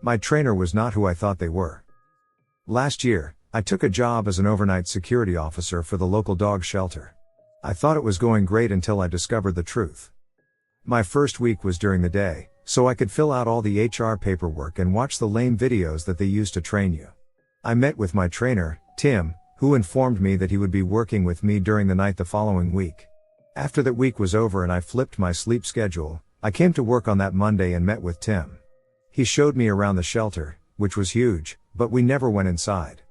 My trainer was not who I thought they were. Last year, I took a job as an overnight security officer for the local dog shelter. I thought it was going great until I discovered the truth. My first week was during the day, so I could fill out all the HR paperwork and watch the lame videos that they use to train you. I met with my trainer, Tim, who informed me that he would be working with me during the night the following week. After that week was over and I flipped my sleep schedule, I came to work on that Monday and met with Tim. He showed me around the shelter, which was huge, but we never went inside.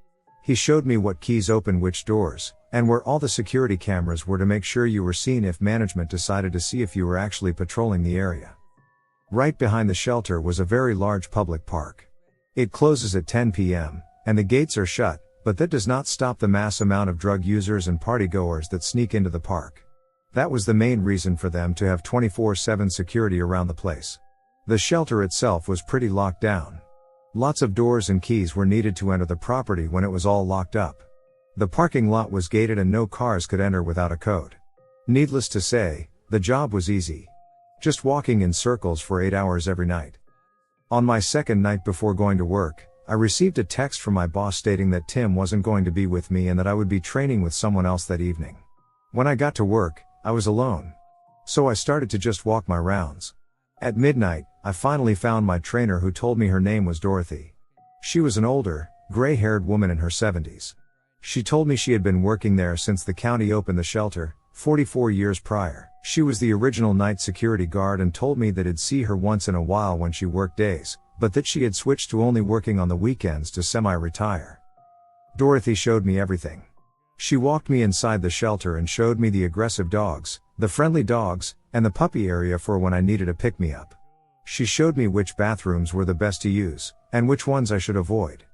He showed me what keys opened which doors, and where all the security cameras were to make sure you were seen if management decided to see if you were actually patrolling the area. Right behind the shelter was a very large public park. It closes at 10 p.m., and the gates are shut, but that does not stop the mass amount of drug users and partygoers that sneak into the park. That was the main reason for them to have 24/7 security around the place. The shelter itself was pretty locked down. Lots of doors and keys were needed to enter the property when it was all locked up. The parking lot was gated and no cars could enter without a code. Needless to say, the job was easy. Just walking in circles for 8 hours every night. On my second night before going to work, I received a text from my boss stating that Tim wasn't going to be with me and that I would be training with someone else that evening. When I got to work, I was alone. So I started to just walk my rounds. At midnight, I finally found my trainer who told me her name was Dorothy. She was an older, gray-haired woman in her 70s. She told me she had been working there since the county opened the shelter, 44 years prior. She was the original night security guard and told me that I'd see her once in a while when she worked days, but that she had switched to only working on the weekends to semi-retire. Dorothy showed me everything. She walked me inside the shelter and showed me the aggressive dogs, the friendly dogs, and the puppy area for when I needed a pick-me-up. She showed me which bathrooms were the best to use, and which ones I should avoid.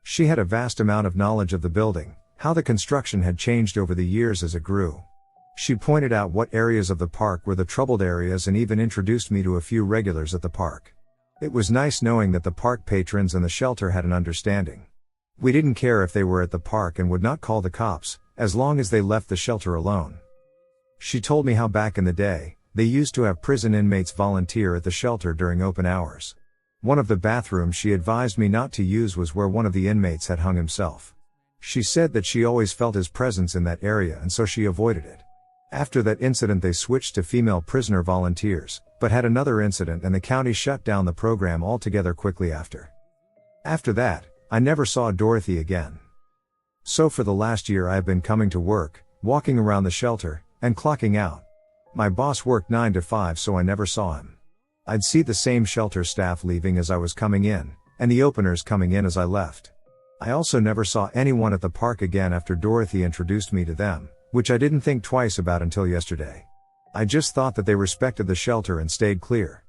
She had a vast amount of knowledge of the building, how the construction had changed over the years as it grew. She pointed out what areas of the park were the troubled areas and even introduced me to a few regulars at the park. It was nice knowing that the park patrons and the shelter had an understanding. We didn't care if they were at the park and would not call the cops, as long as they left the shelter alone. She told me how back in the day, they used to have prison inmates volunteer at the shelter during open hours. One of the bathrooms she advised me not to use was where one of the inmates had hung himself. She said that she always felt his presence in that area and so she avoided it. After that incident they switched to female prisoner volunteers, but had another incident and the county shut down the program altogether quickly after. After that, I never saw Dorothy again. So for the last year I have been coming to work, walking around the shelter, and clocking out. My boss worked 9 to 5 so I never saw him. I'd see the same shelter staff leaving as I was coming in, and the openers coming in as I left. I also never saw anyone at the park again after Dorothy introduced me to them, which I didn't think twice about until yesterday. I just thought that they respected the shelter and stayed clear.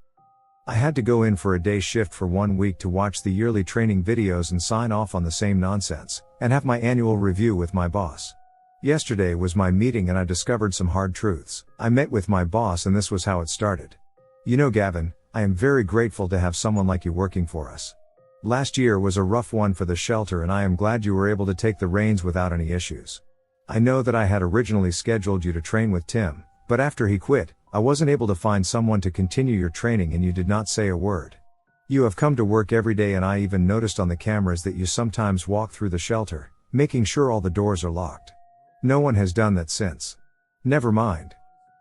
I had to go in for a day shift for 1 week to watch the yearly training videos and sign off on the same nonsense, and have my annual review with my boss. Yesterday was my meeting and I discovered some hard truths. I met with my boss and this was how it started. You know, Gavin, I am very grateful to have someone like you working for us. Last year was a rough one for the shelter and I am glad you were able to take the reins without any issues. I know that I had originally scheduled you to train with Tim, but after he quit, I wasn't able to find someone to continue your training and you did not say a word. You have come to work every day and I even noticed on the cameras that you sometimes walk through the shelter, making sure all the doors are locked. No one has done that since. Never mind.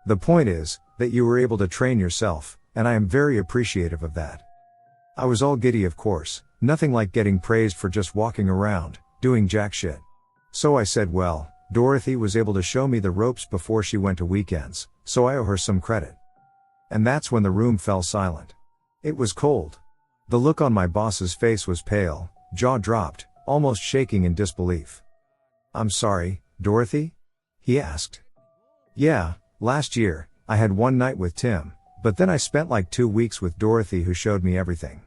The point is, that you were able to train yourself, and I am very appreciative of that. I was all giddy of course, nothing like getting praised for just walking around, doing jack shit. So I said well, Dorothy was able to show me the ropes before she went to weekends, so I owe her some credit. And that's when the room fell silent. It was cold. The look on my boss's face was pale, jaw dropped, almost shaking in disbelief. I'm sorry, Dorothy? He asked. Yeah, last year, I had one night with Tim, but then I spent like 2 weeks with Dorothy who showed me everything.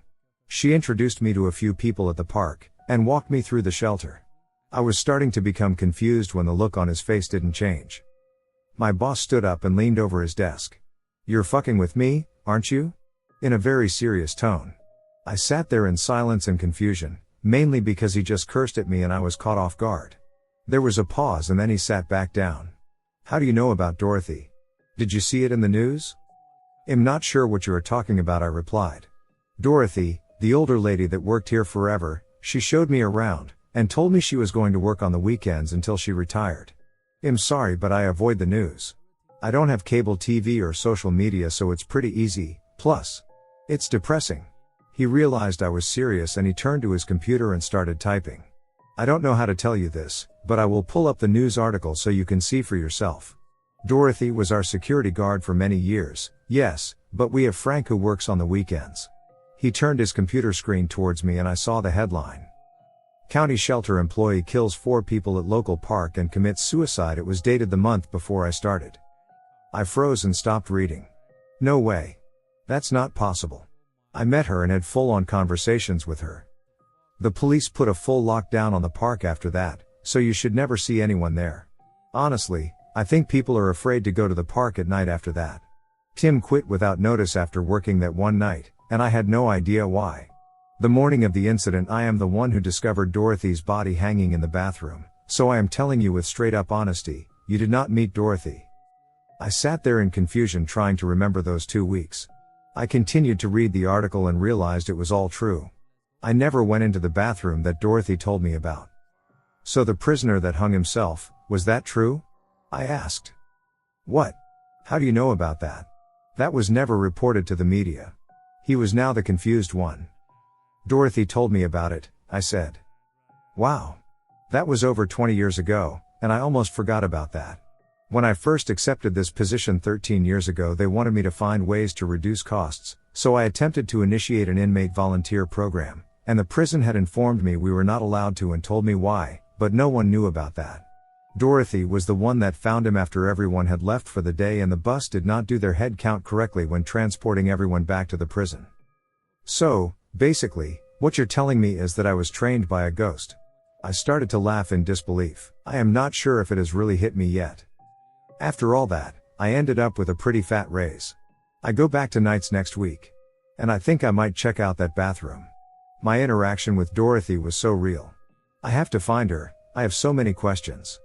She introduced me to a few people at the park, and walked me through the shelter. I was starting to become confused when the look on his face didn't change. My boss stood up and leaned over his desk. You're fucking with me, aren't you? In a very serious tone. I sat there in silence and confusion, mainly because he just cursed at me and I was caught off guard. There was a pause and then he sat back down. How do you know about Dorothy? Did you see it in the news? I'm not sure what you are talking about, I replied. Dorothy, The older lady that worked here forever, she showed me around, and told me she was going to work on the weekends until she retired. I'm sorry, but I avoid the news. I don't have cable TV or social media, so it's pretty easy, plus, it's depressing. He realized I was serious and he turned to his computer and started typing. I don't know how to tell you this, but I will pull up the news article so you can see for yourself. Dorothy was our security guard for many years, yes, but we have Frank who works on the weekends. He turned his computer screen towards me and I saw the headline. County shelter employee kills 4 people at local park and commits suicide. It was dated the month before I started. I froze and stopped reading. No way. That's not possible. I met her and had full-on conversations with her. The police put a full lockdown on the park after that, so you should never see anyone there. Honestly, I think people are afraid to go to the park at night after that. Tim quit without notice after working that one night, and I had no idea why. The morning of the incident, I am the one who discovered Dorothy's body hanging in the bathroom, so I am telling you with straight up honesty, you did not meet Dorothy. I sat there in confusion trying to remember those 2 weeks. I continued to read the article and realized it was all true. I never went into the bathroom that Dorothy told me about. So the prisoner that hung himself, was that true? I asked. What? How do you know about that? That was never reported to the media. He was now the confused one. Dorothy told me about it, I said. Wow. That was over 20 years ago, and I almost forgot about that. When I first accepted this position 13 years ago, they wanted me to find ways to reduce costs, so I attempted to initiate an inmate volunteer program, and the prison had informed me we were not allowed to and told me why, but no one knew about that. Dorothy was the one that found him after everyone had left for the day and the bus did not do their head count correctly when transporting everyone back to the prison. So, basically, what you're telling me is that I was trained by a ghost. I started to laugh in disbelief. I am not sure if it has really hit me yet. After all that, I ended up with a pretty fat raise. I go back to nights next week. And I think I might check out that bathroom. My interaction with Dorothy was so real. I have to find her, I have so many questions.